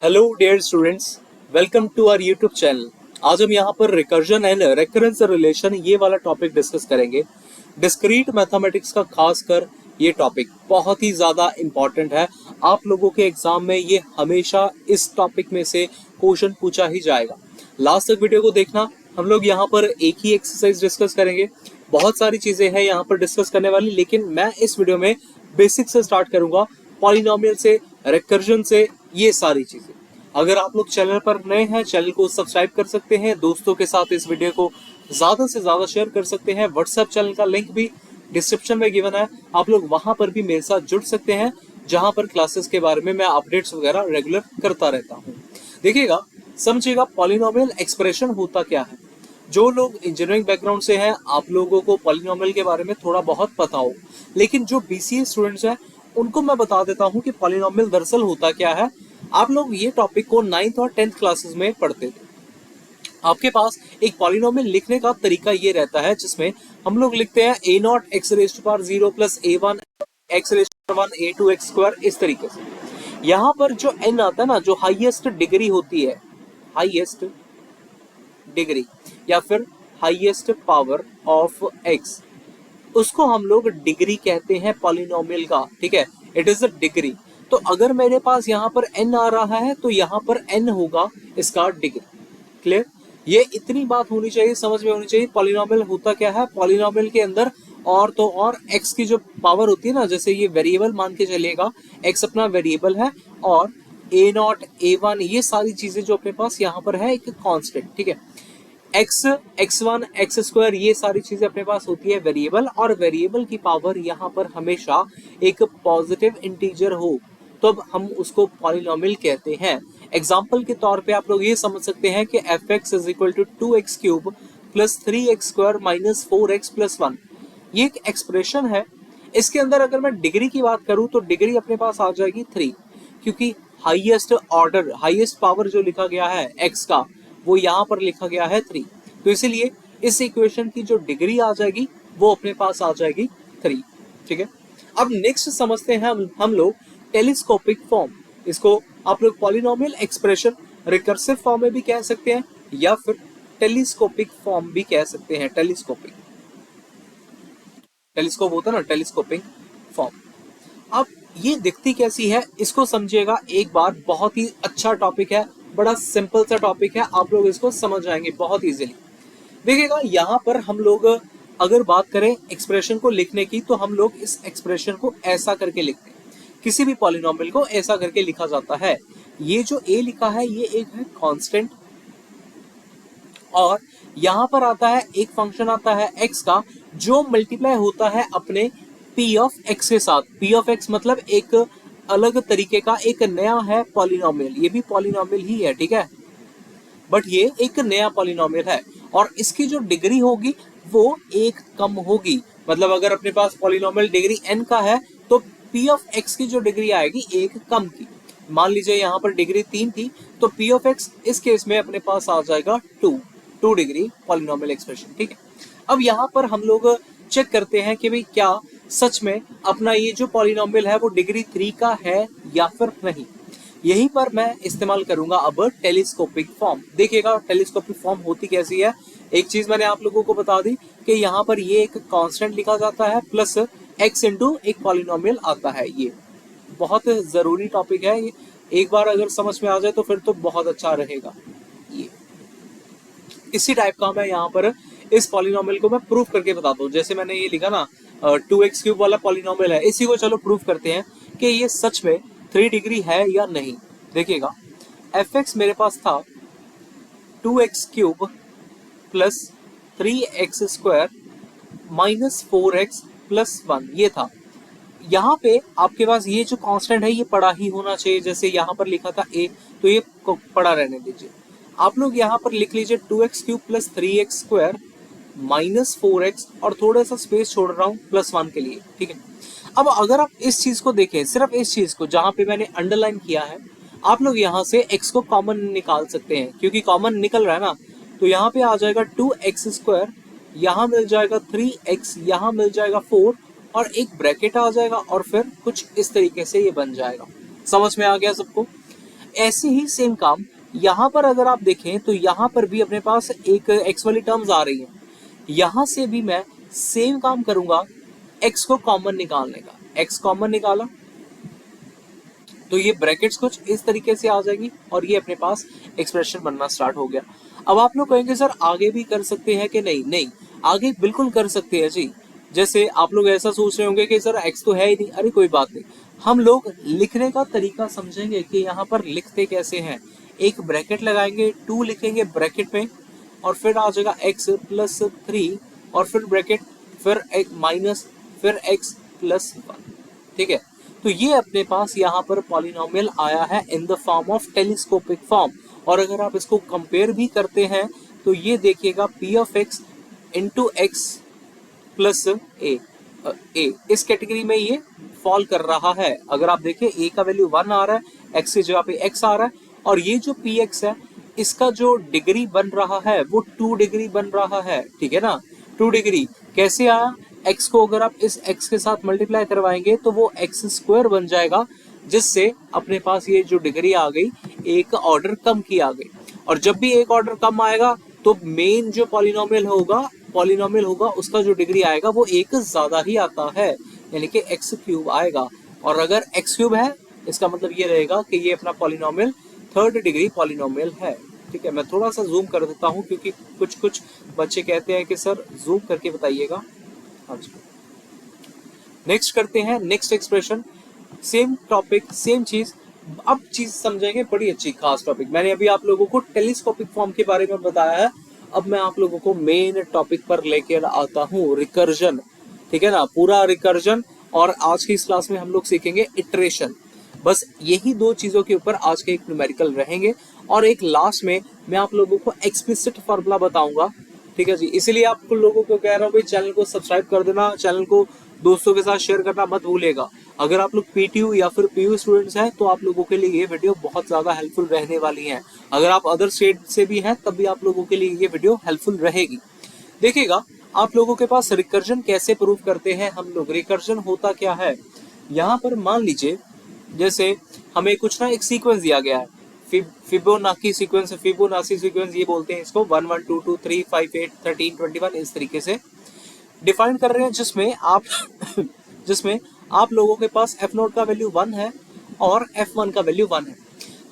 Hello dear students, welcome to our YouTube channel. आज हम यहाँ पर रिकर्जन एंड रेकरेंस रिलेशन ये वाला टॉपिक डिस्कस करेंगे। डिस्क्रीट मैथमेटिक्स का खासकर ये टॉपिक बहुत ही ज्यादा इंपॉर्टेंट है। आप लोगों के एग्जाम में ये हमेशा इस टॉपिक में से क्वेश्चन पूछा ही जाएगा। लास्ट तक वीडियो को देखना। हम लोग यहाँ पर एक ही एक्सरसाइज डिस्कस करेंगे। बहुत सारी चीजें हैं यहाँ पर डिस्कस करने वाली, लेकिन मैं इस वीडियो में बेसिक से स्टार्ट करूंगा, पॉलिनोमियल से, रिकर्जन से, ये सारी चीजें। अगर आप लोग चैनल पर नए हैं, चैनल को सब्सक्राइब कर सकते हैं, दोस्तों के साथ इस वीडियो को ज्यादा से ज्यादा शेयर कर सकते हैं। व्हाट्सएप चैनल का लिंक भी डिस्क्रिप्शन में गिवन है, आप लोग वहां पर भी मेरे साथ जुड़ सकते हैं, जहां पर क्लासेस के बारे में मैं अपडेट्स वगैरह रेगुलर करता रहता हूँ। देखिएगा, समझिएगा, पॉलिनोमियल एक्सप्रेशन होता क्या है। जो लोग इंजीनियरिंग बैकग्राउंड से हैं, आप लोगों को पॉलिनोमियल के बारे में थोड़ा बहुत पता हो, लेकिन जो बीसीए स्टूडेंट्स हैं उनको मैं बता देता हूँ कि पॉलिनोमियल दरअसल होता क्या है। आप लोग ये टॉपिक को 9th और 10th क्लासेस में पढ़ते थे। आपके पास एक पॉलिनोमियल लिखने का तरीका ये रहता है, जिसमें हम लोग लिखते हैं a naught x raise to power 0 plus a1 x raise to power 1 a2 x square, इस तरीके से। यहाँ पर जो n आता है ना, जो हाईएस्ट डिग्री होती है, हाईएस्ट डिग्री या फिर हाईएस्ट पावर ऑफ x, उसको हम लोग डिग्री कहते हैं पॉलिनोमियल का। ठीक है, इट इज अ डिग्री। तो अगर मेरे पास यहाँ पर n आ रहा है तो यहाँ पर n होगा इसका डिग्री। क्लियर? ये इतनी बात होनी चाहिए, समझ में होनी चाहिए। पॉलिनोमियल होता क्या है, पॉलिनोमियल के अंदर और तो और x की जो पावर होती है ना, जैसे ये वेरिएबल मान के चलेगा, x अपना वेरिएबल है, और a नॉट a1 ये सारी चीजें जो अपने पास यहाँ पर है एक कांस्टेंट। ठीक है, x x1 x स्क्वायर ये सारी चीजें अपने पास होती है वेरिएबल, और वेरिएबल की पावर यहाँ पर हमेशा एक पॉजिटिव इंटीजर हो तो अब हम उसको पॉलिनोमियल कहते हैं। एग्जाम्पल के तौर पे आप लोग ये समझ सकते हैं कि f x is equal to 2x cube plus 3x square minus 4x plus 1, ये एक एक्सप्रेशन है। इसके अंदर अगर मैं डिग्री की बात करूं तो डिग्री अपने पास आ जाएगी 3, क्योंकि हाईएस्ट ऑर्डर, हाईएस्ट पावर जो लिखा गया है x का, वो यहाँ पर लिखा गया है 3। तो इसीलिए इस इक्वेशन की जो डिग्री आ जाएगी वो अपने पास आ जाएगी 3। ठीक है, अब नेक्स्ट समझते हैं हम लोग टेलीस्कोपिक फॉर्म। इसको आप लोग पॉलिनोमियल एक्सप्रेशन रिकर्सिव फॉर्म में भी कह सकते हैं, या फिर टेलीस्कोपिक फॉर्म भी कह सकते हैं। टेलीस्कोपिक, टेलीस्कोप होता है ना, टेलीस्कोपिक फॉर्म। अब ये दिखती कैसी है इसको समझिएगा एक बार। बहुत ही अच्छा टॉपिक है, बड़ा सिंपल सा टॉपिक है, आप लोग इसको समझ जाएंगे बहुत इजीली। देखिएगा, यहाँ पर हम लोग अगर बात करें एक्सप्रेशन को लिखने की, तो हम लोग इस एक्सप्रेशन को ऐसा करके लिखते हैं। किसी भी पॉलिनोमियल को ऐसा करके लिखा जाता है। ये जो a लिखा है ये एक है कांस्टेंट, और यहाँ पर आता है एक फंक्शन आता है x का, जो मल्टीप्लाई होता है अपने p ऑफ x के साथ। p ऑफ x मतलब एक अलग तरीके का एक नया है पॉलिनोमियल, ये भी पॉलिनोमियल ही है, ठीक है, बट ये एक नया पॉलिनोमियल है, और इसकी जो डिग्री होगी वो एक कम होगी। मतलब अगर अपने पास पॉलिनोमियल डिग्री n का है तो p ऑफ x की जो डिग्री आएगी एक कम की। मान लीजिए यहाँ पर डिग्री 3 थी, तो p ऑफ x इस केस में अपने पास आ जाएगा 2 डिग्री पॉलिनोमियल एक्सप्रेशन। ठीक है, अब यहाँ पर हम लोग चेक करते हैं कि भाई क्या सच में अपना ये जो पॉलिनोमियल है वो डिग्री 3 का है या फिर नहीं। यहीं पर मैं इस्तेमाल करूंगा अब टेलीस्कोपिक फॉर्म। देखिएगा टेलीस्कोपिक फॉर्म होती कैसी है। एक चीज मैंने आप लोगों को बता दी कि यहाँ पर ये एक कांस्टेंट लिखा जाता है प्लस x इंटू एक पॉलिनोमियल आता है। ये बहुत जरूरी टॉपिक है, ये एक बार अगर समझ में आ जाए तो फिर तो बहुत अच्छा रहेगा। ये इसी टाइप का मैं यहाँ पर इस पॉलिनोमियल को मैं प्रूफ करके बताता हूँ। जैसे मैंने ये लिखा ना 2x क्यूब वाला पॉलिनोमियल है, इसी को चलो प्रूफ करते हैं कि ये सच में 3 डिग्री है या नहीं। देखिएगा, एफ एक्स मेरे पास था 2x cube plus 3x square minus 4x plus 1, ये था। यहाँ पे आपके पास ये जो कांस्टेंट है ये पड़ा ही होना चाहिए। जैसे यहाँ पर लिखा था a, तो ये पड़ा रहने दीजिए। आप लोग यहाँ पर लिख लीजिए 2x cube plus 3x square minus 4x, और थोड़ा सा स्पेस छोड़ रहा हूँ प्लस 1 के लिए। ठीक है, अब अगर आप इस चीज को देखें, सिर्फ इस चीज को जहां पे मैंने अंडरलाइन किया है, आप लोग यहाँ से x को कॉमन निकाल सकते हैं, क्योंकि कॉमन निकल रहा है ना। तो यहाँ पे आ जाएगा 2x स्क्वायर, यहाँ मिल जाएगा 3x, यहाँ मिल जाएगा 4, और एक ब्रैकेट आ जाएगा, और फिर कुछ इस तरीके से ये बन जाएगा। समझ में आ गया सबको? ऐसे ही सेम काम यहाँ पर अगर आप देखें तो यहाँ पर भी अपने पास एक x वाली टर्म्स आ रही है, यहाँ से भी मैं सेम काम करूंगा x को कॉमन निकालने का। x कॉमन निकाला तो ये ब्रैकेट्स कुछ इस तरीके से आ जाएगी और ये अपने पास एक्सप्रेशन बनना स्टार्ट हो गया। अब आप लोग कहेंगे सर आगे भी कर सकते हैं कि नहीं? नहीं, आगे बिल्कुल कर सकते हैं जी। जैसे आप लोग ऐसा सोच रहे होंगे कि सर x तो है ही नहीं, अरे कोई बात नहीं, हम लोग लिखने का तरीका समझेंगे कि यहाँ पर लिखते कैसे हैं। एक ब्रैकेट लगाएंगे, 2 लिखेंगे ब्रैकेट में और फिर आ जाएगा x प्लस 3 और फिर ब्रैकेट, फिर एक माइनस, फिर x प्लस 1। ठीक है, तो ये अपने पास यहाँ पर पॉलिनोमियल आया है in the form of telescopic form. और अगर आप इसको कंपेयर भी करते हैं तो ये देखिएगा p of x into x plus a, इस कैटेगरी में ये फॉल कर रहा है। अगर आप देखें a का वैल्यू 1 आ रहा है, x की जगह पे x आ रहा है, और ये जो px है इसका जो डिग्री बन रहा है वो 2 डिग्री बन रहा है। ठीक है ना, 2 डिग्री कैसे आया? x को अगर आप इस x के साथ मल्टीप्लाई करवाएंगे तो वो x स्क्वायर बन जाएगा, जिससे अपने पास ये जो डिग्री आ गई एक ऑर्डर कम की आ गई। और जब भी एक ऑर्डर कम आएगा तो मेन जो पॉलिनोमियल होगा उसका जो डिग्री आएगा वो एक ज्यादा ही आता है, यानी कि x क्यूब आएगा। और अगर x क्यूब है इसका मतलब ये रहेगा कि ये अपना पॉलिनोमियल 3rd डिग्री पॉलिनोमियल है। ठीक है, मैं थोड़ा सा जूम कर देता हूँ क्योंकि कुछ बच्चे कहते हैं कि सर जूम करके बताइएगा। नेक्स्ट करते हैं, next expression, same topic same चीज। अब चीज समझेंगे बड़ी अच्छी खास टॉपिक। मैंने अभी आप लोगों को टेलीस्कोपिक फॉर्म के बारे में बताया है, अब मैं आप लोगों को मेन टॉपिक पर लेकर आता हूँ, रिकर्जन। ठीक है ना, पूरा रिकर्जन। और आज की इस क्लास में हम लोग सीखेंगे इटरेशन। बस यही 2 चीजों के ऊपर आज के एक न्यूमेरिकल रहेंगे और एक लास्ट में मैं आप लोगों को एक्सप्लिसिट फार्मूला बताऊंगा। ठीक है जी, इसीलिए आप लोगों को कह रहा हूँ भाई चैनल को सब्सक्राइब कर देना, चैनल को दोस्तों के साथ शेयर करना मत भूलिएगा। अगर आप लोग पीटीयू या फिर पीयू स्टूडेंट्स हैं तो आप लोगों के लिए ये वीडियो बहुत ज्यादा हेल्पफुल रहने वाली है। अगर आप अदर स्टेट से भी हैं तब भी आप लोगों के लिए ये वीडियो हेल्पफुल रहेगी। देखिएगा आप लोगों के पास रिकर्जन कैसे प्रूव करते हैं हम लोग। रिकर्जन होता क्या है, यहाँ पर मान लीजिए जैसे हमें कुछ ना एक सीक्वेंस दिया गया है, फिबोनाची सीक्वेंस ये बोलते हैं इसको, 1 1 2 2 3 5 8 13 21 इस तरीके से डिफाइन कर रहे हैं, जिसमें आप लोगों के पास f नोट का वैल्यू 1 है और f1 का वैल्यू 1 है।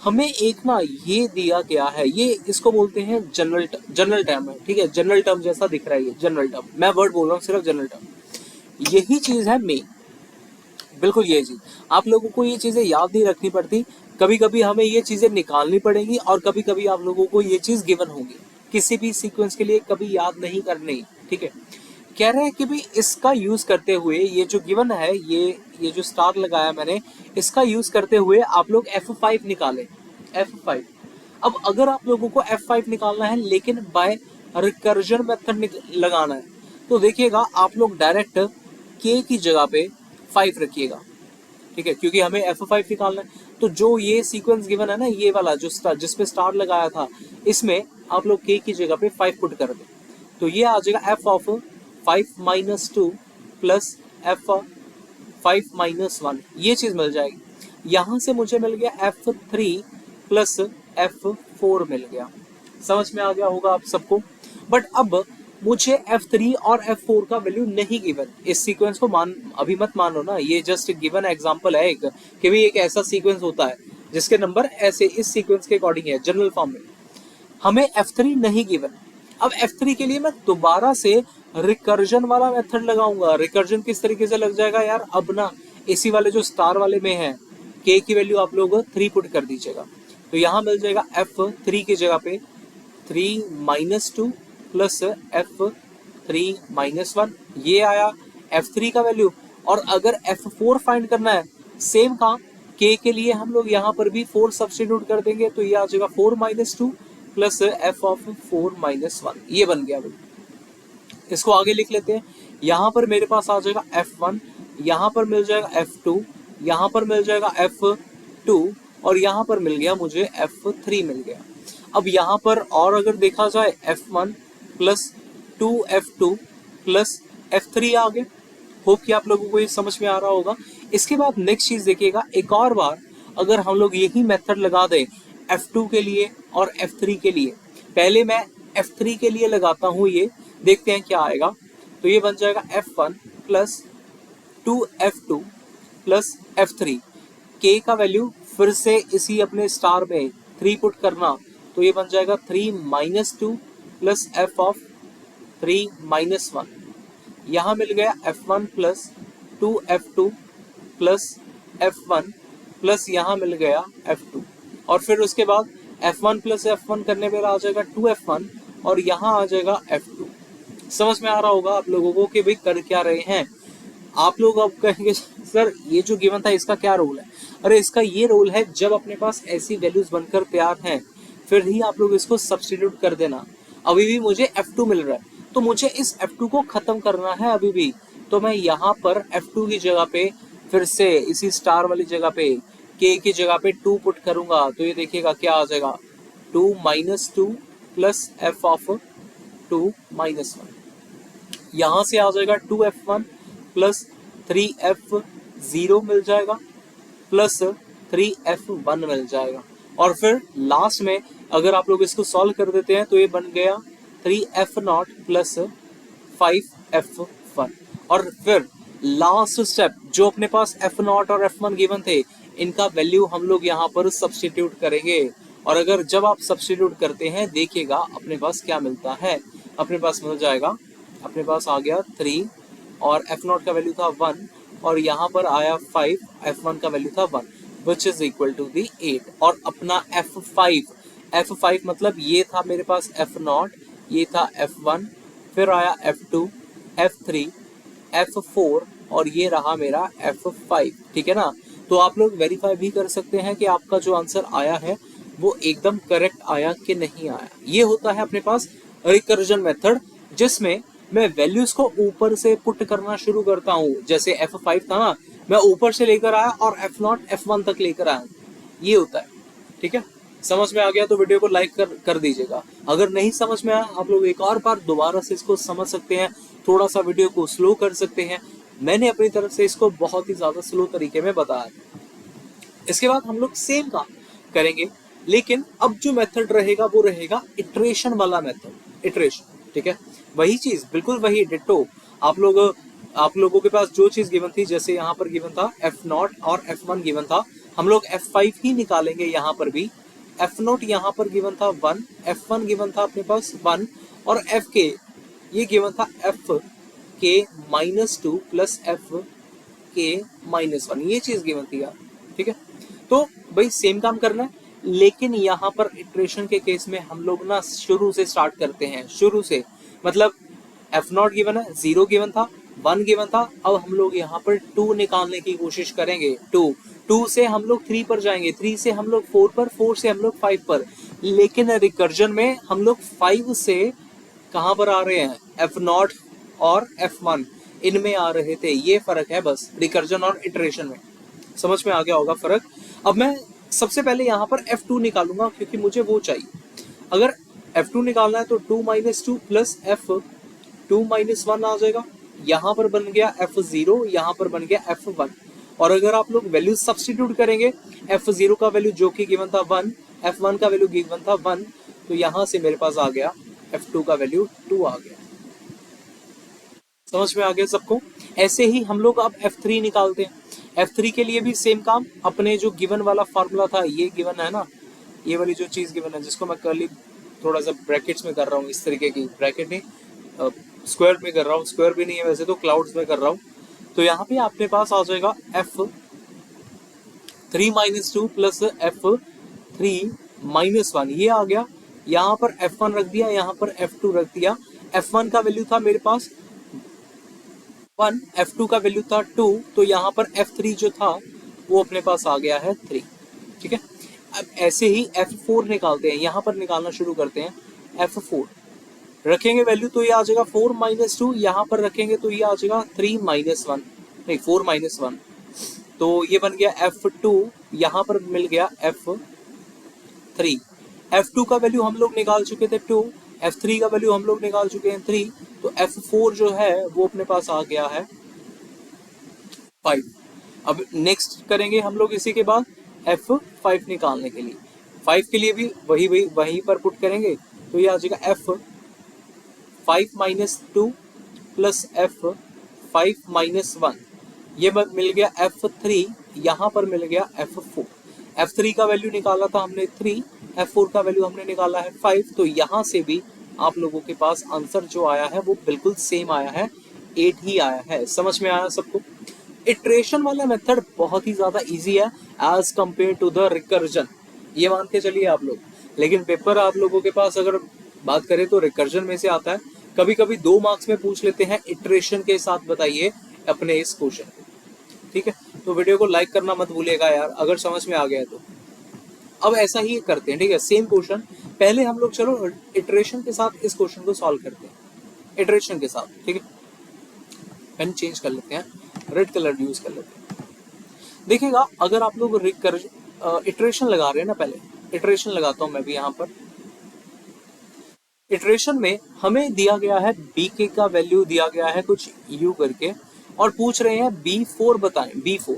हमें एक ना ये दिया गया है, ये इसको बोलते हैं जनरल टर्म है। ठीक है, जनरल टर्म जैसा दिख रहा है ये जनरल टर्म, मैं वर्ड बोल रहा हूँ सिर्फ जनरल टर्म। यही चीज है मेन, बिल्कुल ये चीज। आप लोगों को ये चीजें याद नहीं रखनी पड़ती, कभी कभी हमें ये चीजें निकालनी पड़ेंगी और कभी कभी आप लोगों को ये चीज गिवन होगी किसी भी सीक्वेंस के लिए, कभी याद नहीं करनी। ठीक है, कह रहे हैं कि भी इसका यूज करते हुए ये जो गिवन है, ये जो स्टार लगाया मैंने, इसका यूज करते हुए आप लोग f5 निकालें, f5। अब अगर आप लोगों को f5 निकालना है लेकिन बाय रिकर्जन मेथड लगाना है तो देखिएगा आप लोग डायरेक्ट k की जगह पे 5 रखिएगा। ठीक है, क्योंकि हमें f5 निकालना है। तो जो ये सीक्वेंस गिवन है ना, ये वाला जो स्टार जिसपे स्टार लगाया था, इसमें आप लोग k की जगह पे 5 पुट कर दें तो ये आ जाएगा f of 5 minus 2 plus f5 minus 1, ये चीज मिल जाएगी। यहां से मुझे मिल गया f3 प्लस f4 मिल गया। समझ में आ गया होगा आप सबको। बट अब मुझे f3 और f4 का वैल्यू नहीं गिवन। इस सीक्वेंस को अभी मत मानो ना, ये जस्ट गिवन एग्जांपल है एक, कि भाई एक ऐसा सीक्वेंस होता है जिसके नंबर ऐसे इस सीक्वेंस के अकॉर्डिंग है जनरल फॉर्म में। हमें f3 नहीं गिवन। अब f3 के लिए मैं दोबारा से रिकर्जन वाला मेथड लगाऊंगा। रिकर्जन किस तरीके से लग जाएगा यार, अब ना इसी वाले जो स्टार वाले में है k की वैल्यू आप लोग 3 पुट कर दीजिएगा तो यहाँ मिल जाएगा f3 की जगह पे 3 माइनस 2 प्लस f3 माइनस 1, ये आया f3 का वैल्यू। और अगर f4 फाइंड करना है सेम काम, k के लिए हम लोग यहाँ पर भी 4 सब्स्टिट्यूट कर देंगे तो ये आ जाएगा 4 minus 2 plus f of 4 minus 1, ये बन गया भाई। इसको आगे लिख लेते हैं, यहाँ पर मेरे पास आ जाएगा f1, यहाँ पर मिल जाएगा f2, यहाँ पर मिल जाएगा f2 और यहाँ पर मिल गया मुझे f3 मिल गया। अब यहाँ पर और अगर देखा जाए f1 plus 2f2 plus f3 आ गए। होप कि आप लोगों को ये समझ में आ रहा होगा। इसके बाद नेक्स्ट चीज देखिएगा, एक और बार अगर हम लोग यही मेथड लगा दें F2 के लिए और F3 के लिए, पहले मैं F3 के लिए लगाता हूँ, ये देखते हैं क्या आएगा। तो ये बन जाएगा F1 plus 2F2 plus F3। K का वैल्यू फिर से इसी अपने स्टार में 3 पुट करना, तो ये बन जाएगा 3 minus 2 plus F of 3 minus 1। यहाँ मिल गया F1 plus 2F2 plus F1 plus यहाँ मिल गया F2, और फिर उसके बाद F1 प्लस F1 करने पर आ जाएगा 2F1 और यहाँ आ जाएगा F2। समझ में आ रहा होगा आप लोगों को कि भाई कर क्या रहे हैं। आप लोग अब कहेंगे सर ये जो गिवन था इसका क्या रोल है? अरे इसका ये रोल है, जब अपने पास ऐसी वैल्यूज बनकर तैयार हैं फिर ही आप लोग इसको सब्स्टिट्यूट कर देना। अभी भी मुझे F2 मिल रहा है तो मुझे इस F2 को खत्म करना है अभी भी, तो मैं यहाँ पर F2 की जगह पे फिर से इसी स्टार वाली जगह पे K की जगह पे 2 पुट करूंगा, तो ये देखिएगा क्या आ जाएगा 2 minus 2 plus F of 2 minus 1। यहाँ से आ जाएगा 2F1 प्लस 3F0 मिल जाएगा प्लस 3F1 मिल जाएगा, और फिर लास्ट में अगर आप लोग इसको सॉल्व कर देते हैं तो ये बन गया 3F0 प्लस 5F1। और फिर लास्ट स्टेप जो अपने पास F0 और F1 गिवन थे, इनका वैल्यू हम लोग यहाँ पर सब्स्टिट्यूट करेंगे। और अगर जब आप सब्स्टिट्यूट करते हैं देखिएगा अपने पास क्या मिलता है। अपने पास मिल जाएगा, अपने पास आ गया 3 और F0 का वैल्यू था 1 और यहाँ पर आया 5, F1 का वैल्यू था 1 which is equal to the 8। और अपना F5 मतलब ये था मेरे पास F0, ये था F1, फिर आया F2, F3, F4 और ये रहा मेरा F5। ठीक है ना? तो आप लोग वेरीफाई भी कर सकते हैं कि आपका जो आंसर आया है वो एकदम करेक्ट आया कि नहीं आया। ये होता है अपने पास रिकर्जन मेथड, जिसमें मैं वैल्यूज को ऊपर से पुट करना शुरू करता हूँ। जैसे F5 था ना, मैं ऊपर से लेकर आया और F0 F1 तक लेकर आया। ये होता है। ठीक है, समझ में आ गया तो वीडियो को लाइक कर दीजिएगा। अगर नहीं समझ में आया आप लोग एक और बार दोबारा से इसको समझ सकते हैं, थोड़ा सा वीडियो को स्लो कर सकते हैं। मैंने अपनी तरफ से इसको बहुत ही ज्यादा स्लो तरीके में बताया। इसके बाद हम लोग सेम काम करेंगे, लेकिन अब जो मेथड रहेगा वो रहेगा इटरेशन वाला मेथड। इटरेशन, ठीक है, वही चीज बिल्कुल वही डिट्टो। आप लोगों के पास जो चीज गिवन थी, जैसे यहाँ पर गिवन था F0 और F1 गिवन था, हम लोग F5 ही निकालेंगे। यहाँ पर भी F0 यहाँ पर गिवन था 1, F1 गिवन था अपने पास 1 और Fk ये गिवन था Fk -2 प्लस Fk -1, ये चीज गिवन थी यार। ठीक है, तो भाई सेम काम करना है, लेकिन यहाँ पर इटरेशन के केस में हम लोग ना शुरू से स्टार्ट करते हैं। शुरू से मतलब F0 गिवन है, 0 गिवन था, 1 गिवन था। अब हम लोग यहाँ पर 2 निकालने की कोशिश करेंगे। 2 से हम लोग 3 पर जाएंगे, 3 से हम लोग 4 पर, 4 से हम लोग 5 पर। लेकिन रिकर्जन में हम लोग 5 से कहाँ पर आ रहे हैं? F0 और F1 इनमें आ रहे थे। ये फर्क है बस रिकर्जन और इटरेशन में। समझ में आ गया होगा फर्क। अब मैं सबसे पहले यहाँ पर F2 निकालूंगा क्योंकि मुझे वो चाहिए। अगर F2 निकालना है तो 2 - 2 प्लस F2 - 1 आ जाएगा। यहाँ पर बन गया F0, यहाँ पर बन गया F1। और अगर आप लोग वैल्यू सब्स्टिट्यूट करेंगे, F0 का वैल्यू जो कि गिवन था 1, F1 का वैल्यू गिवन था 1, तो यहाँ से मेरे पास आ गया F2 का वैल्यू 2 आ गया। समझ में आ गया सबको? ऐसे ही हम लोग अब F3 निकालते हैं। F3 के लिए भी सेम काम, अपने जो गिवन वाला फॉर्मूला था, ये गिवन है ना, ये वाली जो चीज गिवन है, जिसको मैं कर्ली थोड़ा सा ब्रैकेट्स में कर रहा हूँ, इस तरीके की ब्रैकेट नहीं, स्क्वायर में कर रहा हूँ, स्क्वायर भी नहीं है वैसे तो, क्लाउड्स में कर रहा हूँ। तो यहाँ पे आपके पास आ जाएगा F3 - 2 प्लस F3 - 1, ये आ गया। यहाँ पर F1 रख दिया, यहाँ पर F2 रख दिया। F1 का वैल्यू था मेरे पास 1, F2 का वैल्यू था 2, तो यहाँ पर F3 जो था वो अपने पास आ गया है 3। ठीक है, अब ऐसे ही F4 निकालते हैं। यहाँ पर निकालना शुरू करते हैं। F4 रखेंगे वैल्यू तो ये आ जाएगा 4 - 2, यहाँ पर रखेंगे तो ये आ जाएगा 3 - 1, नहीं 4 - 1, तो ये बन गया F2, यहाँ पर मिल गया F3। F2 का वैल्यू हम लोग निकाल चुके थे 2, F3 का वैल्यू हम लोग निकाल चुके हैं 3, तो F4 जो है वो अपने पास आ गया है 5। अब नेक्स्ट करेंगे हम लोग इसी के बाद F5 निकालने के लिए। 5 के लिए भी वहीं पर पुट करेंगे, तो ये आ जाएगा F5 minus 2 plus F5 minus 1, ये मिल गया F3, यहाँ पर मिल गया F4। F3 का वैल्यू निकाला था हमने 3, F4 का वैल्यू हमने निकाला है 5, तो यहाँ से भी आप लोगों के पास आंसर जो आया है वो बिल्कुल सेम आया है, 8 ही आया है। समझ में आया सबको? इटरेशन वाला मेथड बहुत ही ज्यादा इजी है as compare to the recursion, ये मान के चलिए आप लोग। लेकिन पेपर आप लोगों के पास अगर बात करें तो रिकर्जन में से आता है, कभी कभी 2 मार्क्स में पूछ लेते हैं इटरेशन के साथ बताइए अपने इस क्वेश्चन को, ठीक है? तो वीडियो को लाइक करना मत भूलिएगा यार, अगर समझ में आ गया तो। अब ऐसा ही करते हैं, ठीक है? सेम क्वेश्चन पहले हम लोग चलो इटरेशन के साथ इस क्वेश्चन को सॉल्व करते हैं, इटरेशन के साथ, ठीक है? पेन चेंज कर लेते हैं, रेड कलर यूज कर लेते हैं। देखिएगा, अगर आप लोग इटरेशन लगा रहे हैं ना, पहले इटरेशन लगाता हूं मैं भी यहाँ पर। इटरेशन में हमें दिया गया है bk का वैल्यू दिया गया है कुछ u करके, और पूछ रहे हैं b4 बताएं। b4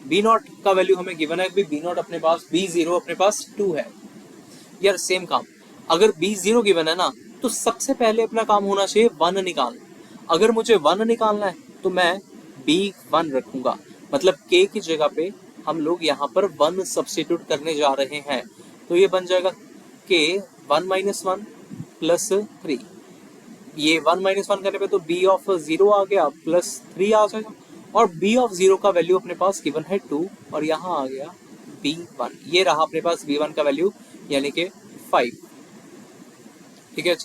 b0 का वैल्यू हमें गिवन है, b0 अपने पास, b0 अपने पास 2 है। यार सेम काम, अगर b0 गिवन है ना, तो सबसे पहले अपना काम होना चाहिए 1 निकालना। अगर मुझे 1 निकालना है तो मैं b1 रखूंगा, मतलब k की जगह पे हम लोग यहाँ पर 1 सब्स्टिट्यूट करने जा रहे हैं, तो ये बन जाएगा k 1 माइनस 1 प्लस 3। ये 1 माइनस 1 करने पे तो b ऑफ 0 आ गया प्लस 3 आ जाएगा, और b ऑफ 0 का वैल्यू अपने पास गिवन है 2, और यहाँ आ गया b1। ये रहा अपने पास b1 का वैल्यू, यानी कि 5। ठीक है,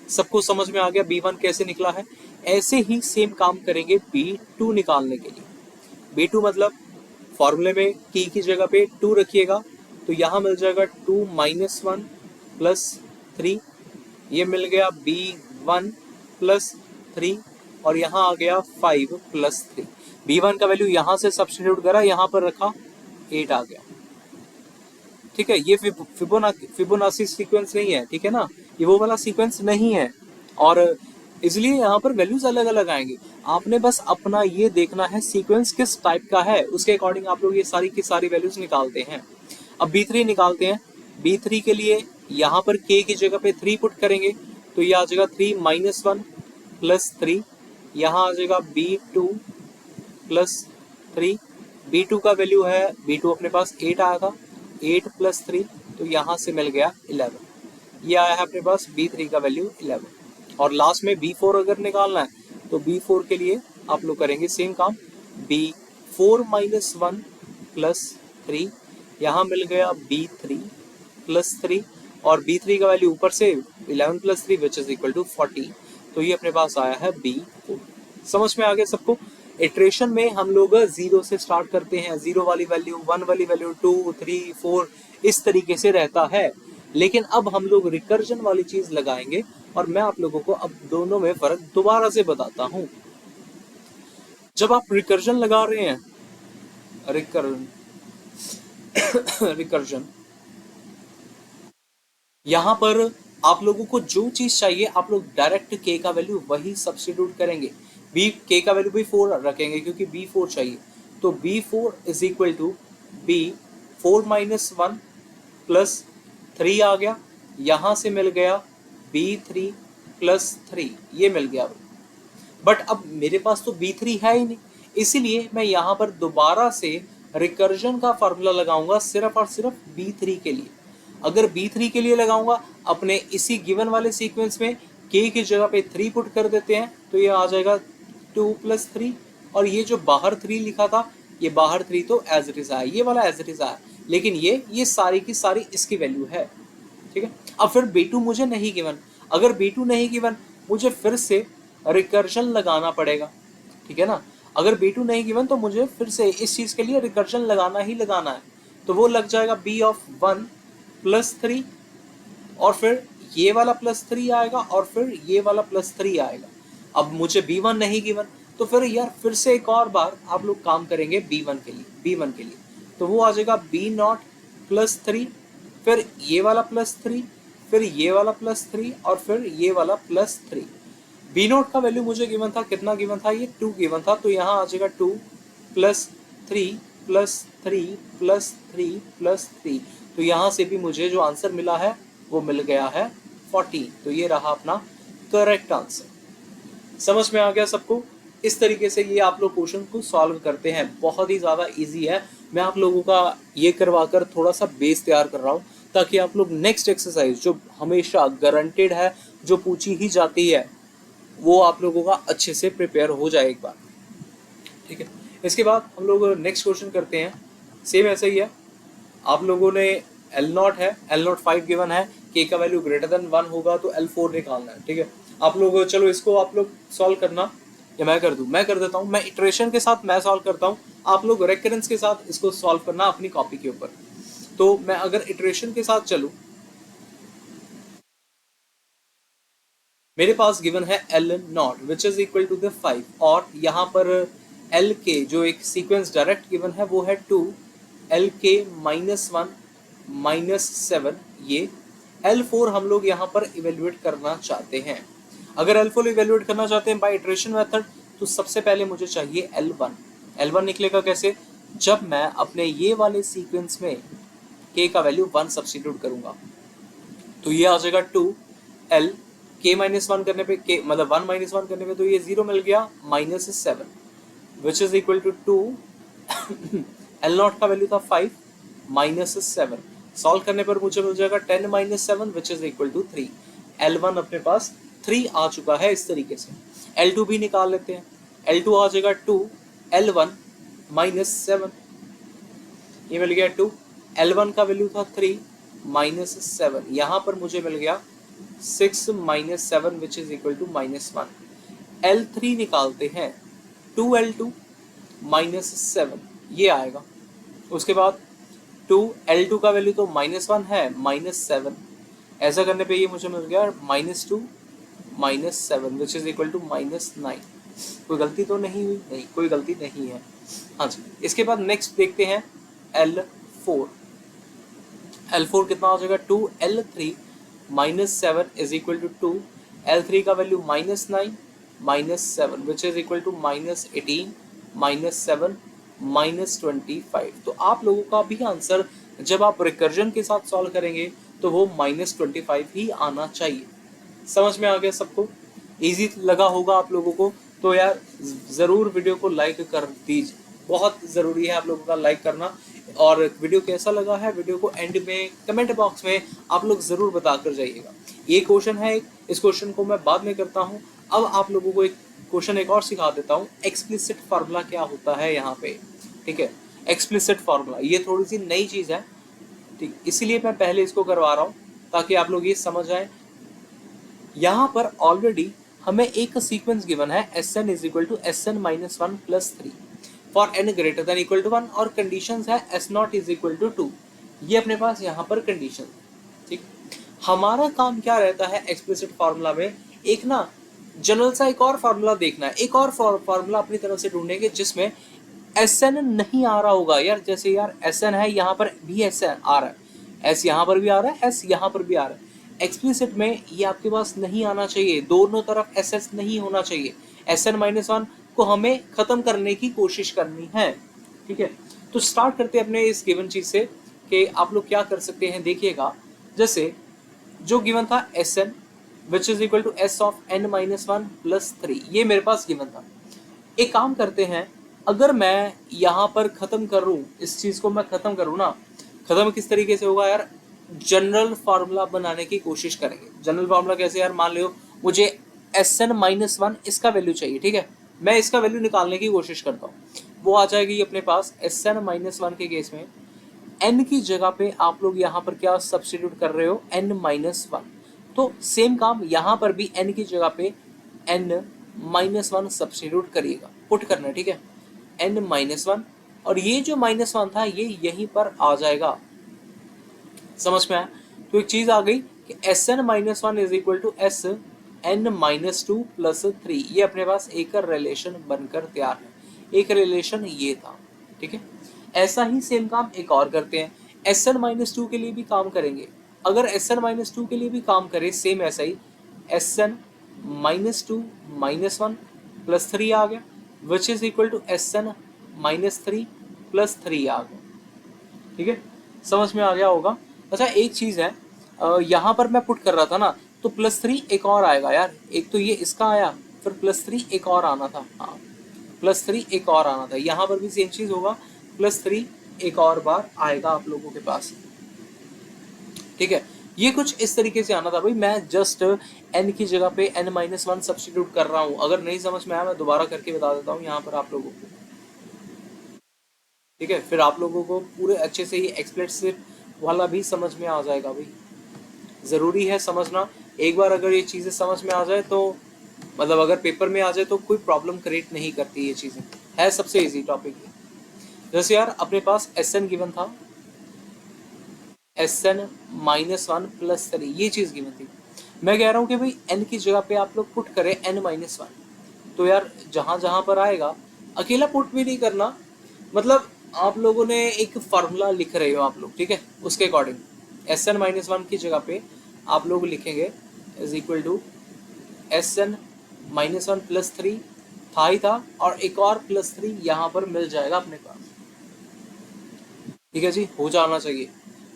सबको समझ में आ गया b1 कैसे निकला है? ऐसे ही सेम काम करेंगे b2 निकालने के लिए। b2 मतलब फॉर्मूले में k की जगह पे 2 रखिएगा, तो यहाँ मिल जाएगा 2 माइनस 1 प्लस 3, ये मिल गया b1 प्लस 3, और यहाँ आ गया 5 प्लस 3। b1 का वैल्यू यहाँ से सब्स्टिट्यूट करा, यहाँ पर रखा, 8 आ गया। ठीक है, ये फिबोनाची सीक्वेंस नहीं है, ठीक है ना, ये वो वाला सीक्वेंस नहीं है, और इसलिए यहाँ पर वैल्यूज अलग अलग आएंगे। आपने बस अपना ये देखना है सीक्वेंस किस टाइप का है, उसके अकॉर्डिंग आप लोग ये सारी की सारी वैल्यूज निकालते हैं। अब b3 निकालते हैं। b3 के लिए यहाँ पर k की जगह पे 3 पुट करेंगे, तो ये आ जाएगा 3 माइनस 1 प्लस 3, यहाँ आ जाएगा b2 प्लस 3। b2 का वैल्यू है, b2 अपने पास 8 आया था, 8 प्लस 3, तो यहाँ से मिल गया 11। ये आया है अपने पास b3 का वैल्यू 11। और लास्ट में b4 अगर निकालना है तो b4 के लिए आप लोग करेंगे सेम काम, b4 माइनस 1 प्लस 3, यहाँ मिल गया b3 प्लस 3, और b3 का वैल्यू ऊपर से 11 plus 3 which is equal to 40, तो ये अपने पास आया है b4। समझ में आ गया सबको? इटरेशन में हम लोग 0 से स्टार्ट करते हैं, 0 वाली वैल्यू, 1 वाली वैल्यू, 2 3 4 इस तरीके से रहता है। लेकिन अब हम लोग रिकर्जन वाली चीज लगाएंगे, और मैं आप लोगों को अब दोनों में फर्क दोबारा से बताता हूं। जब आप रिकर्जन लगा रहे हैं, रिकर्जन यहां पर आप लोगों को जो चीज चाहिए, आप लोग डायरेक्ट k का वैल्यू वही सब्स्टिट्यूट करेंगे। k का वैल्यू भी 4 रखेंगे क्योंकि b4 चाहिए, तो b4 is equal to b4 minus 1 plus 3 आ गया, यहां से मिल गया b3 प्लस 3, ये मिल गया। बट अब मेरे पास तो b3 है ही नहीं, इसीलिए मैं यहाँ पर दोबारा से रिकर्जन का फॉर्मूला लगाऊंगा सिर्फ और सिर्फ b3 के लिए। अगर b3 के लिए लगाऊंगा अपने इसी गिवन वाले सीक्वेंस में k की जगह पे 3 पुट कर देते हैं, तो ये आ जाएगा 2 प्लस 3, और ये जो बाहर 3 लिखा था, ये बाहर 3 तो एज इट इज आया, ये वाला एज इट इज आया, लेकिन ये सारी की सारी इसकी वैल्यू है। ठीक है, अब फिर b2 मुझे नहीं गिवन, अगर b2 नहीं गिवन मुझे फिर से रिकर्जन लगाना पड़ेगा, ठीक है ना। अगर b2 नहीं गिवन तो मुझे फिर से इस चीज के लिए रिकर्जन लगाना ही लगाना है, तो वो लग जाएगा b ऑफ 1 प्लस 3, और फिर ये वाला प्लस 3 आएगा, और फिर ये वाला प्लस 3 आएगा। अब मुझे b1 नहीं गिवन, तो फिर यार फिर से एक और बार आप लोग काम करेंगे b1 के लिए, तो वो आ जाएगा b0 प्लस 3, फिर ये वाला प्लस 3, फिर ये वाला प्लस 3, और फिर ये वाला प्लस 3। b0 का वैल्यू मुझे गिवन था, कितना गिवन था? ये 2 गिवन था, तो यहाँ आ जाएगा 2 plus 3, plus three plus three plus three, तो यहाँ से भी मुझे जो आंसर मिला है वो मिल गया है 40। तो ये रहा अपना करेक्ट आंसर। समझ में आ गया सबको? इस तरीके से ये आप लोग क्वेश्चन को सॉल्व करते हैं, बहुत ही ज्यादा इजी है। मैं आप लोगों का ये करवाकर थोड़ा सा बेस तैयार कर रहा हूँ ताकि आप लोग नेक्स्ट एक्सरसाइज जो हमेशा गारंटेड है, जो पूछी ही जाती है, वो आप लोगों का अच्छे से प्रिपेयर हो जाए एक बार। ठीक है, इसके बाद हम लोग नेक्स्ट क्वेश्चन करते हैं। सेम ऐसा ही है, आप लोगों ने L0 है, L0 5 गिवन है, K का वैल्यू ग्रेटर देन 1 होगा तो L4 निकालना है। ठीक है, आप लोग चलो इसको आप लोग सॉल्व करना या मैं कर दूं? मैं कर देता हूं, मैं इटरेशन के साथ मैं सॉल्व करता हूं, आप लोग रेकरेंस के साथ इसको सॉल्व करना अपनी कॉपी के ऊपर। तो मैं अगर इटरेशन के साथ चलूं, मेरे पास गिवन है L0 which is equal to the 5 और यहाँ पर L के जो एक सीक्वेंस डायरेक्ट गिवन है वो है 2, L के -1 -7, ये L4 हम लोग यहाँ पर इवेल्युएट करना चाहते हैं। अगर L4 इवेल्युएट करना चाहते हैं बाय इटरेशन मेथड, तो सबसे पहले मुझे चाहिए L1। L1 निकलेगा कैसे? जब मैं अपने ये वाले सीक्वेंस में K का वैल्यू 1 सब्स्टिट्यूट करूंगा, तो ये आ जाएगा 2, L K -1 करने पे K मतलब 1 -1 करने पे तो ये 0 मिल गया, -7 which is equal to 2 L0 का वैल्यू था 5 -7, सॉल्व करने पर मुझे मिल जाएगा 10 -7 which is equal to 3। L1 अपने पास 3 आ चुका है। इस तरीके से L2 भी निकाल लेते हैं। L2 आ जाएगा 2, L1 -7, ये मिल गया 2, L1 का वैल्यू था 3 -7, यहाँ पर मुझे मिल गया 6 -7 which is equal to -1। L3 निकालते हैं, 2L2 -7 ये आएगा। उसके बाद 2L2 का वैल्यू तो -1 है, -7, ऐसा करने पे ये मुझे मिल गया -2 -7 विच इज इक्वल टू -9। कोई गलती तो नहीं हुई? नहीं, कोई गलती नहीं है। हाँ जी, इसके बाद नेक्स्ट देखते हैं L4। L4 कितना हो जाएगा? 2L3 -7 is equal to 2, L3 का value -9 -7 which is equal to -18 -7 -25। तो आप लोगों का भी आंसर जब आप रिकर्जन के साथ सॉल्व करेंगे तो वो -25 ही आना चाहिए। समझ में आ गया सबको? इजी लगा होगा आप लोगों को? तो यार जरूर वीडियो को लाइक कर दीजिए, बहुत जरूरी है आप लोगों का लाइक करना। और वीडियो कैसा लगा है, वीडियो को एंड में कमेंट बॉक्स में आप लोग जरूर बता कर जाइएगा। ये क्वेश्चन है, इस क्वेश्चन को मैं बाद में करता हूँ। अब आप लोगों को एक क्वेश्चन एक और सिखा देता हूँ, एक्सप्लिसिट फार्मूला क्या होता है यहाँ पे। ठीक है, एक्सप्लिसिट फार्मूला ये थोड़ी सी नई चीज है, ठीक, इसीलिए मैं पहले इसको करवा रहा हूँ ताकि आप लोग ये समझ आए। यहाँ पर ऑलरेडी हमें एक सीक्वेंस गिवन है, Sn is equal to Sn -1 + 3 for n greater than equal to 1 और कंडीशंस है S0 इज इक्वल टू 2। ये अपने पास यहाँ पर कंडीशन। ठीक, हमारा काम क्या रहता है एक्सप्लिसिट फार्मूला में, एक ना जनरल सा एक और फार्मूला देखना है, एक और फार्मूला अपनी तरफ से ढूंढेंगे जिसमें Sn नहीं आ रहा होगा। यार जैसे यार Sn है, यहाँ पर भी Sn आ रहा है, S यहाँ पर भी आ रहा है, S यहाँ पर भी आ रहा है। एक्सप्लिसिट में ये आपके पास नहीं आना चाहिए, दोनों तरफ SS नहीं होना चाहिए। Sn -1 को हमें खत्म करने की कोशिश करनी है। ठीक है, तो स्टार्ट करते हैं अपने इस गिवन चीज से कि आप लोग क्या कर सकते हैं। देखिएगा, जैसे जो गिवन था Sn which is equal to S of n -1 + 3, ये मेरे पास गिवन था। एक काम करते हैं, अगर मैं यहाँ पर खत्म करूँ, इस चीज को मैं खत्म करूँ ना, खत्म किस तरीके से होगा यार, जनरल फार्मूला बनाने की कोशिश करेंगे। जनरल फार्मूला कैसे यार, मान लो मुझे Sn -1 इसका वैल्यू चाहिए। ठीक है, मैं इसका वैल्यू निकालने की कोशिश करता हूँ, वो आ जाएगी अपने पास Sn -1 के केस में n की जगह पे आप लोग यहाँ पर क्या सब्स्टिट्यूट कर रहे हो, n -1। तो सेम काम यहाँ पर भी n की जगह पे n -1 सब्स्टिट्यूट करिएगा, पुट करना है। ठीक है, n -1 और ये जो -1 था ये यहीं पर आ जाएगा। समझ में आया? तो एक चीज आ गई कि Sn -1 is equal to Sn -2 + 3, ये अपने पास एक रिलेशन बनकर तैयार है। एक रिलेशन ये था। ठीक है, ऐसा ही सेम काम एक और करते हैं, Sn -2 के लिए भी काम करेंगे। अगर Sn -2 के लिए भी काम करें सेम ऐसा ही, Sn -2 -1 + 3 आ गया which is equal to Sn -3 +3 आ गया। ठीक है, समझ में आ गया होगा। अच्छा एक चीज है, यहाँ पर मैं पुट कर रहा था ना, तो +3 एक और आएगा यार। एक तो ये इसका आया, फिर +3 एक और आना था। हाँ, +3 एक और आना था। यहाँ पर भी सेम चीज होगा, +3 एक और बार आएगा आप लोगों के पास। ठीक है, ये कुछ इस तरीके से आना था भाई। मैं जस्ट n की जगह पे n-1 सब्स्टिट्यूट कर रहा हूँ। अगर नहीं समझ में आया मैं दोबारा करके बता देता हूँ यहाँ पर आप लोगों को। ठीक है, फिर आप लोगों को पूरे अच्छे से ये एक्सप्लिसिट वाला भी समझ में आ जाएगा भाई। जरूरी है समझना। एक बार अगर ये चीजें समझ में आ जाए तो मतलब अगर पेपर में आ जाए तो कोई प्रॉब्लम क्रिएट नहीं करती ये चीजें। है सबसे इजी टॉपिक है। जैसे यार अपने पास Sn गिवन था, Sn-1 +3 ये चीज गिवन थी। मैं कह रहा हूँ कि भाई n की जगह पे आप लोग पुट करें n-1। तो यार जहां जहां पर आएगा अकेला पुट भी नहीं करना, मतलब आप लोगों ने एक फार्मूला लिख रहे हो आप लोग, ठीक है, उसके अकॉर्डिंग Sn-1 की जगह पे आप लोग लिखेंगे इज इक्वल टू Sn-1 +3 था ही था, और एक और +3 यहाँ पर मिल जाएगा अपने पास। ठीक है जी, हो जाना चाहिए।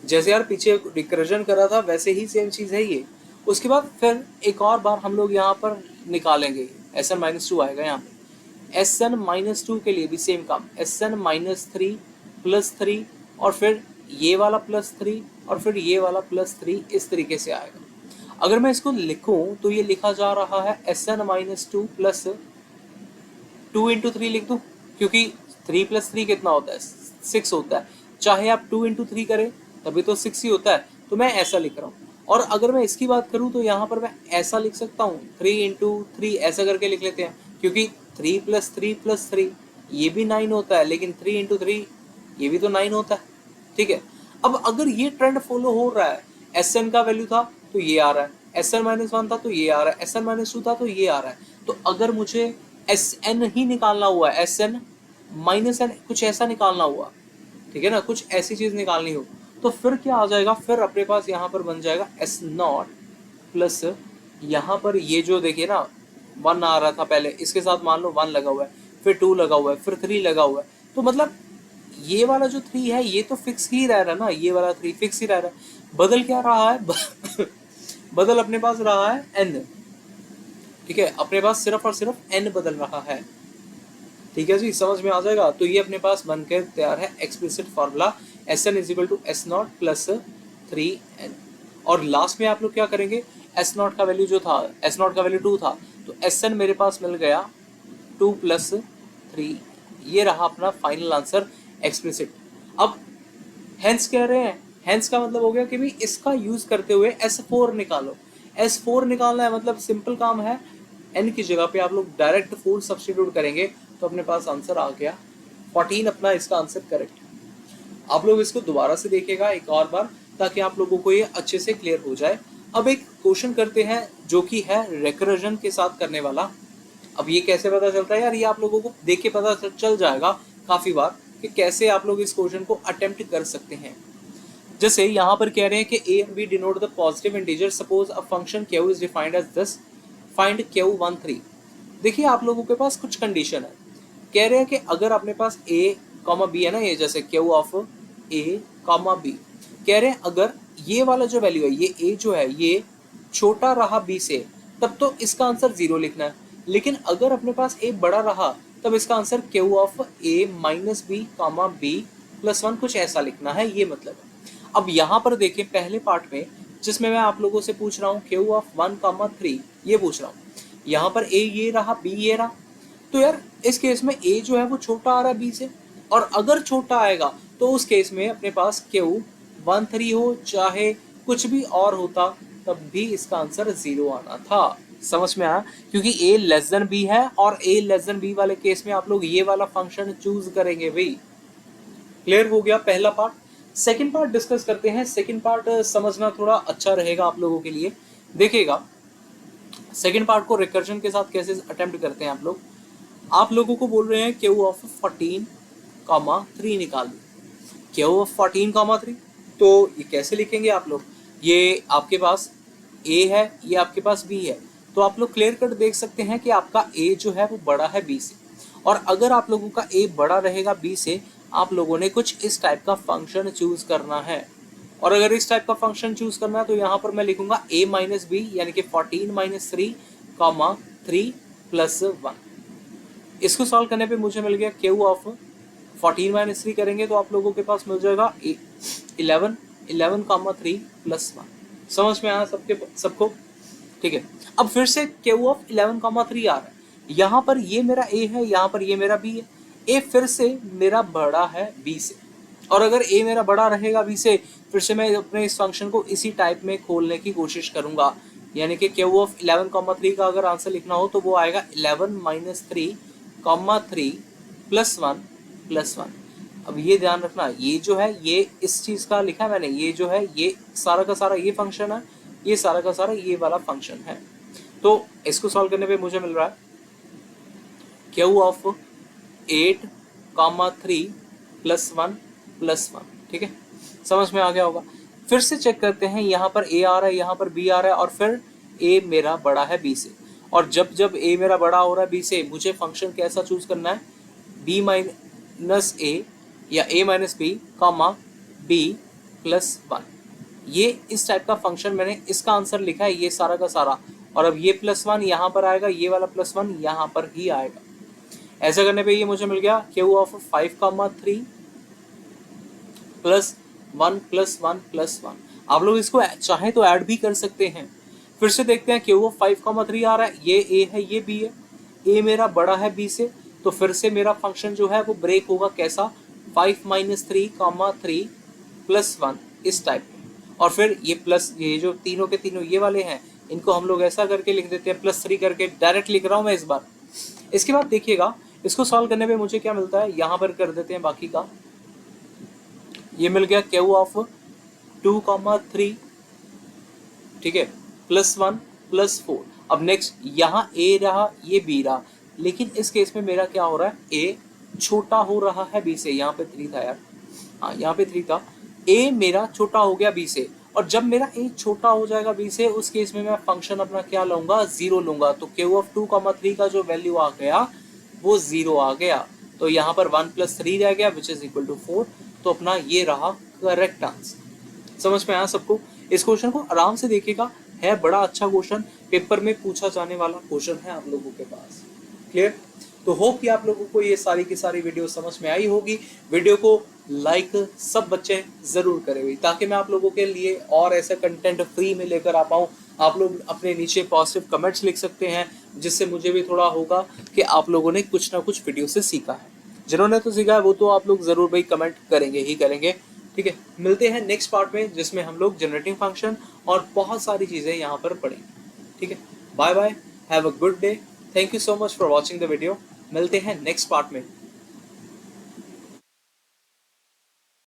जैसे यार पीछे रिकर्जन करा था वैसे ही सेम चीज है ये। उसके बाद फिर एक और बार हम लोग यहाँ पर निकालेंगे, Sn-2 आएगा यहाँ पे। Sn-2 के लिए भी सेम काम, Sn-3 +3 और फिर ये वाला +3 और फिर ये वाला +3 इस तरीके से आएगा। अगर मैं इसको लिखूं तो ये लिखा जा रहा है Sn-2 + 2 × 3 लिख दूं, क्योंकि 3 + 3 कितना होता है, 6 होता है। चाहे आप 2 × 3 करें तभी तो 6 ही होता है। तो मैं ऐसा लिख रहा हूँ। और अगर मैं इसकी बात करूँ तो यहाँ पर मैं ऐसा लिख सकता हूँ, 3 × 3 ऐसा करके लिख लेते हैं, क्योंकि 3 + 3 + 3 ये भी 9 होता है, लेकिन 3 × 3 ये भी तो 9 होता है। ठीक है, अब अगर ये ट्रेंड फॉलो हो रहा है, Sn का वैल्यू था तो ये आ रहा है, Sn-1 था तो ये आ रहा है, Sn-2 था तो ये आ रहा है। तो अगर मुझे Sn ही निकालना हुआ, Sn -n कुछ ऐसा निकालना हुआ, ठीक है ना, कुछ ऐसी चीज निकालनी हो, तो फिर क्या आ जाएगा, फिर अपने पास यहाँ पर बन जाएगा S0 प्लस यहाँ पर ये जो देखिए ना 1 आ रहा था पहले, इसके साथ मान लो 1 लगा हुआ है, फिर 2 लगा हुआ है, फिर 3 लगा हुआ है। तो मतलब ये वाला जो 3 है ये तो फिक्स ही रह रहा है ना, ये वाला 3 फिक्स ही रह रहा है। बदल क्या रहा है बदल अपने पास रहा है n। ठीक है, अपने पास सिर्फ और सिर्फ n बदल रहा है। ठीक है जी, समझ में आ जाएगा। तो ये अपने पास बनकर तैयार है explicit formula, Sn = S0 + 3n। और लास्ट में आप लोग क्या करेंगे, S0 का वैल्यू जो था, S0 का वैल्यू 2 था, तो Sn मेरे पास मिल गया 2 + 3। ये रहा अपना फाइनल आंसर एक्सप्लिसिट। अब हेंस कह रहे हैं, हेंस का मतलब हो गया कि भाई इसका यूज करते हुए S4 निकालो। S4 निकालना है मतलब सिंपल काम है, n की जगह पे आप लोग डायरेक्ट 4 सब्स्टिट्यूट करेंगे तो अपने पास आंसर आ गया 14। अपना इसका आंसर करेक्ट है। आप लोग इसको दोबारा से देखिएगा एक और बार, ताकि आप लोगों को ये अच्छे से क्लियर हो जाए। अब एक क्वेश्चन करते हैं जो कि है रिकर्जन के साथ करने वाला। अब ये कैसे पता चलता है यार, ये आप लोगों को देख के पता चल जाएगा काफी बार कि कैसे आप लोग इस क्वेश्चन को अटेम्प्ट कर सकते हैं। जैसे यहाँ पर कह रहे हैं कि a and b denote the positive integer, suppose a function q is defined as this, find q13। देखिए आप लोगों के पास कुछ कंडीशन है, कह रहे हैं कि अगर अपने पास a, b है ना, ये जैसे q ऑफ a, b, कह रहे हैं अगर ये वाला जो वैल्यू है, ये a जो है ये छोटा रहा b से, तब तो इसका आंसर 0 लिखना है। लेकिन अगर अपने पास a बड़ा रहा तब इसका answer q of a - b, b +1 कुछ ऐसा लिखना है, ये मतलब है। अब यहाँ पर देखिए पहले पार्ट में जिसमें मैं आप लोगों से पूछ रहा हूँ q ऑफ 1, 3 ये पूछ रहा हूँ, यहाँ पर a ये रहा, b ये रहा। तो यार इस केस में a जो है वो छोटा आ रहा है b से, और अगर छोटा आएगा तो उस केस में अपने पास q13 हो चाहे कुछ भी और होता तब भी इसका आंसर 0 आना था। समझ में आया, क्योंकि a लेस देन b है और a लेस देन b वाले केस में आप लोग ये वाला फंक्शन चूज करेंगे भाई। क्लियर हो गया पहला पार्ट। सेकंड पार्ट डिस्कस करते हैं। सेकंड पार्ट समझना थोड़ा अच्छा रहेगा आप लोगों के लिए। देखिएगा सेकंड पार्ट को रिकर्जन के साथ कैसे अटेम्प्ट करते हैं आप लोग। आप लोगों को बोल रहे हैं q ऑफ 14, 3 निकाल दो। q ऑफ 14, 3 तो ये कैसे लिखेंगे आप लोग, ये आपके पास a है, ये आपके पास b है, तो आप लोग क्लियर कट देख सकते हैं कि आपका a जो है वो बड़ा है b से, और अगर आप लोगों का a बड़ा रहेगा b से, आप लोगों ने कुछ इस टाइप का फंक्शन चूज करना है। और अगर इस टाइप का फंक्शन चूज करना है तो यहाँ पर मैं लिखूंगा a माइनस बी यानी कि 14 माइनस 3 कॉमा 3 प्लस 1। इसको सॉल्व करने पे मुझे मिल गया क्यू ऑफ 14 माइनस 3 करेंगे तो आप लोगों के पास मिल जाएगा 11 कॉमा 3 प्लस 1। समझ में आया सबको? ठीक है। अब फिर से क्यू ऑफ 11 कॉमा 3 आ रहा है, यहाँ पर ये मेरा a है, यहाँ पर ये मेरा b है। a फिर से मेरा बड़ा है b से, और अगर a मेरा बड़ा रहेगा b से, फिर से मैं अपने इस फंक्शन को इसी टाइप में खोलने की कोशिश करूंगा, यानी कि क्यू ऑफ 11 कॉमा 3 का अगर आंसर लिखना हो तो वो आएगा 11 माइनस 3 कॉमा 3 प्लस 1 प्लस 1। अब ये ध्यान रखना, ये जो है ये इस चीज का लिखा है मैंने, ये जो है ये सारा का सारा ये फंक्शन है, ये सारा का सारा ये वाला फंक्शन है। तो इसको सॉल्व करने पे मुझे मिल रहा है Q of 8 comma 3 plus 1 plus 1। ठीक है, समझ में आ गया होगा। फिर से चेक करते हैं, यहाँ पर a आ रहा है, यहाँ पर b आ रहा है, और फिर a मेरा बड़ा है b से, और जब जब a मेरा बड़ा हो रहा है b से, मुझे फंक्शन कैसा चूज करना है, b माइनस a या a minus b comma b plus 1। ये इस टाइप का फंक्शन मैंने इसका आंसर लिखा है, ये सारा का सारा, और अब ये प्लस 1 यहाँ पर आएगा, ये वाला प्लस 1 यहाँ पर ही आएगा। ऐसा करने पे ये मुझे मिल गया Q of 5 comma 3 plus 1 plus 1 plus 1। आप लोग इसको चाहे तो ऐड भी कर सकते हैं। फिर से देखते हैं क्यू ऑफ 5 कॉमा 3 आ रहा है, ये a है, ये b है, a मेरा बड़ा है b से, तो फिर से मेरा फंक्शन जो है वो ब्रेक होगा कैसा, 5 माइनस 3 कॉमा 3 प्लस 1 इस टाइप में। और फिर ये प्लस, ये जो तीनों के तीनों ये वाले हैं, इनको हम लोग ऐसा करके लिख देते हैं, प्लस 3 करके डायरेक्ट लिख रहा हूँ मैं इस बार। इसके बाद देखिएगा इसको सॉल्व करने पे मुझे क्या मिलता है, यहाँ पर कर देते हैं बाकी का। ये मिल गया क्यू ऑफ 2 कॉमा 3, ठीक है, प्लस 1 प्लस 4। अब नेक्स्ट यहाँ a रहा, ये b रहा, लेकिन इस केस में मेरा क्या हो रहा है, a छोटा हो रहा है b से। यहाँ पे 3 था यार, हाँ यहाँ पे 3 था, a मेरा छोटा हो गया b से, और जब मेरा a छोटा हो जाएगा b से, उस केस में मैं फंक्शन अपना क्या लूंगा, 0 लूंगा। तो क्यू ऑफ 2 कॉमा 3 का जो वैल्यू आ गया वो 0 आ गया, तो यहाँ पर 1 प्लस 3 रह गया विच इज इक्वल टू 4। तो अपना ये रहा करेक्ट आंसर। समझ में आया सबको? इस क्वेश्चन को आराम से देखिएगा, है बड़ा अच्छा क्वेश्चन, पेपर में पूछा जाने वाला क्वेश्चन है आप लोगों के पास। क्लियर? तो होप कि आप लोगों को ये सारी की सारी वीडियो समझ में आई होगी। वीडियो को लाइक सब बच्चे जरूर करेंगे, ताकि मैं आप लोगों के लिए और ऐसा कंटेंट फ्री में लेकर आ पाऊँ। आप लोग अपने नीचे पॉजिटिव कमेंट्स लिख सकते हैं, जिससे मुझे भी थोड़ा होगा कि आप लोगों ने कुछ ना कुछ वीडियो से सीखा है। जिन्होंने तो सीखा है वो तो आप लोग जरूर भाई कमेंट करेंगे ही करेंगे। ठीक है, मिलते हैं नेक्स्ट पार्ट में, जिसमें हम लोग जनरेटिंग फंक्शन और बहुत सारी चीजें यहाँ पर पढ़ेंगे। ठीक है, bye bye, have a good day, thank you so much for watching the video. मिलते हैं नेक्स्ट पार्ट में।